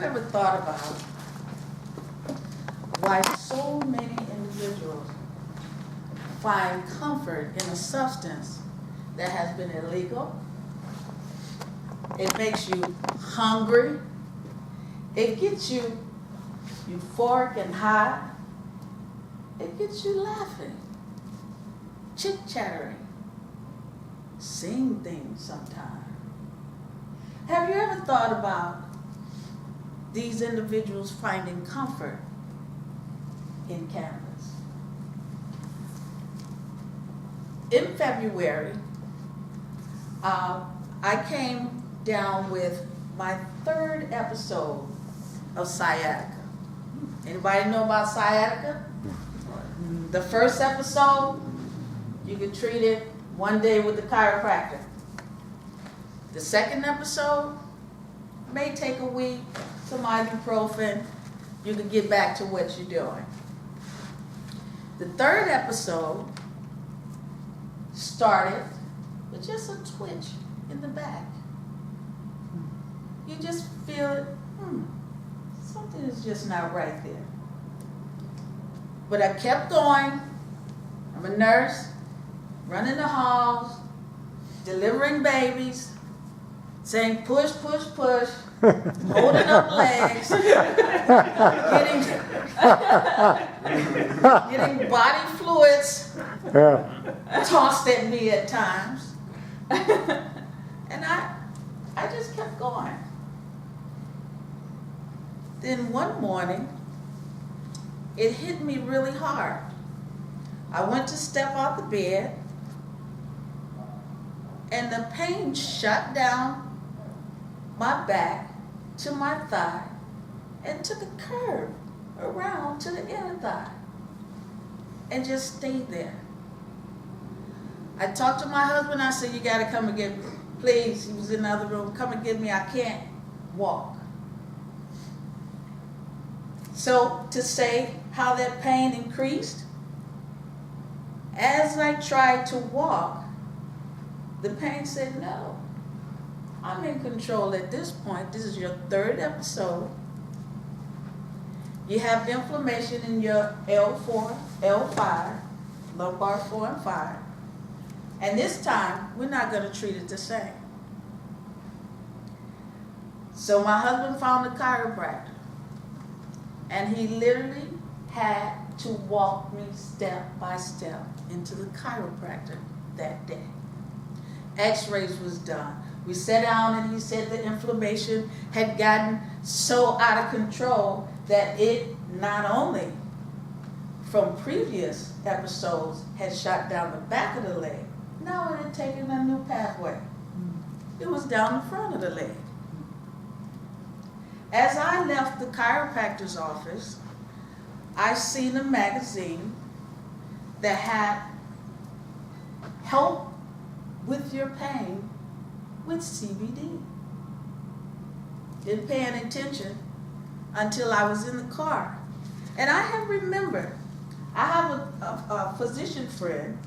you ever thought about why so many individuals find comfort in a substance that has been illegal? It makes you hungry. It gets you euphoric and high. It gets you laughing, chit-chattering, seeing things sometimes. Have you ever thought about these individuals finding comfort in cannabis? In February, I came down with my 3rd episode of sciatica. Anybody know about sciatica? The first episode, you can treat it one day with the chiropractor. The second episode may take a week, some ibuprofen, you can get back to what you're doing. The 3rd episode started with just a twitch in the back. You just feel it, something is just not right there. But I kept going. I'm a nurse, running the halls, delivering babies, saying push, push, push, holding up legs, getting body fluids tossed at me at times. And I just kept going. Then one morning, it hit me really hard. I went to step out the bed, and the pain shot down my back to my thigh and took a curve around to the inner thigh and just stayed there. I talked to my husband. I said, you gotta come and get me. Please, he was in the other room. Come and get me. I can't walk. So to say how that pain increased, as I tried to walk, the pain said, no, I'm in control at this point. This is your 3rd episode. You have inflammation in your L4, L5, lumbar 4 and 5. And this time, we're not going to treat it the same. So my husband found a chiropractor. And he literally had to walk me step by step into the chiropractor that day. X-rays was done. We sat down and he said the inflammation had gotten so out of control that it not only from previous episodes had shot down the back of the leg, now it had taken a new pathway. It was down the front of the leg. As I left the chiropractor's office, I seen a magazine that had help with your pain with CBD. Didn't pay any attention until I was in the car. And I have remembered, I have a physician friend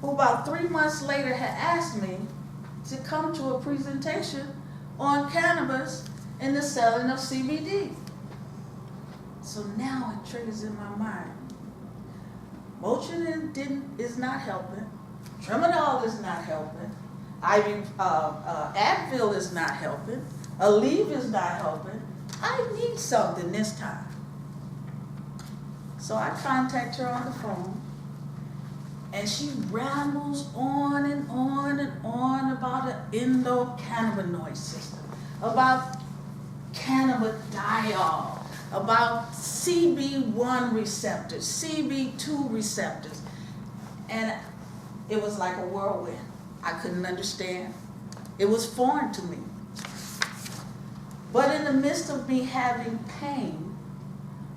who about 3 months later had asked me to come to a presentation on cannabis and the selling of CBD. So now it triggers in my mind. Motrin is not helping. Tramadol is not helping. Advil is not helping. Aleve is not helping. I need something this time. So I contact her on the phone, and she rambles on and on and on about an endocannabinoid system, about cannabidiol, about CB1 receptors, CB2 receptors. And it was like a whirlwind. I couldn't understand. It was foreign to me. But in the midst of me having pain,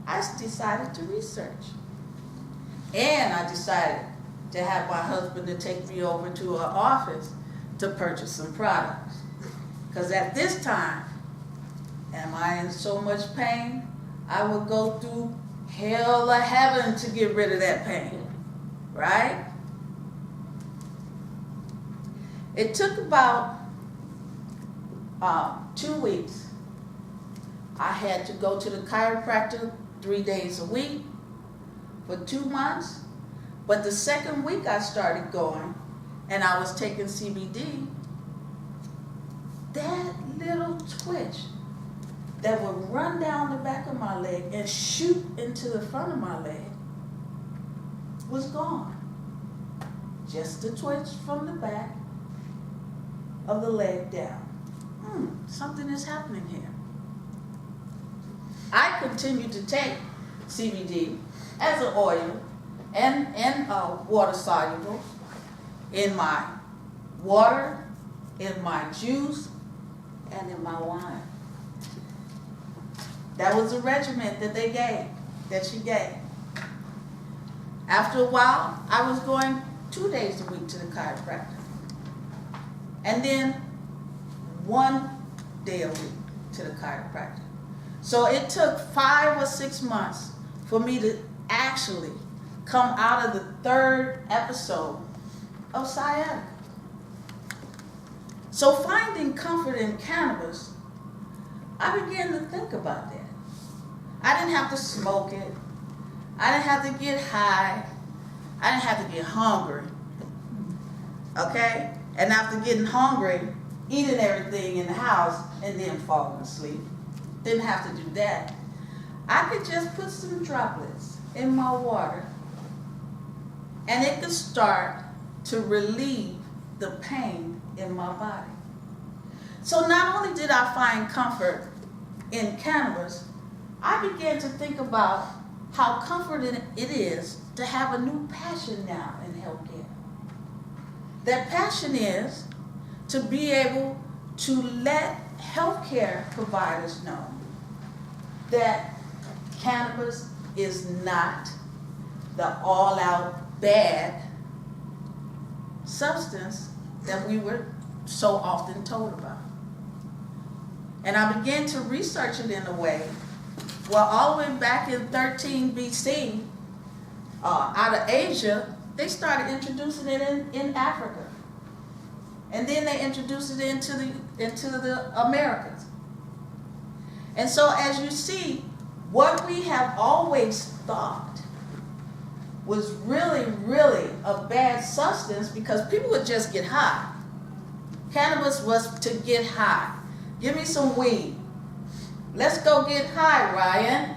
I decided to research. And I decided to have my husband to take me over to her office to purchase some products. Because at this time, am I in so much pain, I would go through hell or heaven to get rid of that pain, right? It took about 2 weeks. I had to go to the chiropractor 3 days a week for 2 months. But the second week I started going and I was taking CBD, that little twitch that would run down the back of my leg and shoot into the front of my leg was gone. Just the twitch from the back of the leg down. Something is happening here. I continue to take CBD as an oil and water soluble in my water, in my juice, and in my wine. That was the regimen that she gave. After a while, I was going 2 days a week to the chiropractor. And then 1 day a week to the chiropractor. So it took 5 or 6 months for me to actually come out of the 3rd episode of sciatica. So finding comfort in cannabis, I began to think about that. I didn't have to smoke it. I didn't have to get high. I didn't have to get hungry. Okay? And after getting hungry, eating everything in the house and then falling asleep. Didn't have to do that. I could just put some droplets in my water and it could start to relieve the pain in my body. So not only did I find comfort in cannabis, I began to think about how comforting it is to have a new passion now in healthcare. That passion is to be able to let healthcare providers know that cannabis is not the all-out bad substance that we were so often told about. And I began to research it in a way, well, all the way back in 13 BC, out of Asia, they started introducing it in Africa. And then they introduced it into the Americas. And so as you see, what we have always thought was really, really a bad substance because people would just get high. Cannabis was to get high. Give me some weed. Let's go get high, Ryan.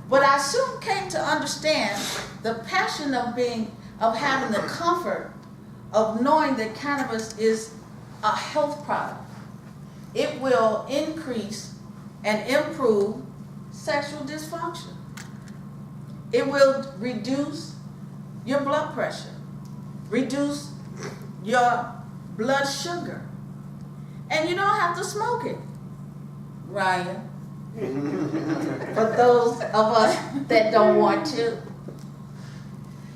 But I soon came to understand the passion of having the comfort of knowing that cannabis is a health product. It will increase and improve sexual dysfunction. It will reduce your blood pressure, reduce your blood sugar. And you don't have to smoke it, Ryan. For those of us that don't want to.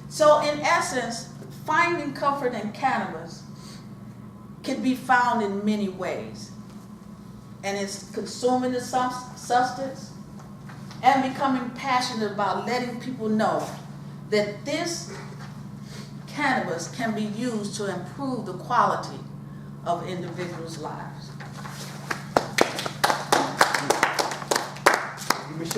So in essence, finding comfort in cannabis can be found in many ways. And it's consuming the substance and becoming passionate about letting people know that this cannabis can be used to improve the quality of individuals' lives.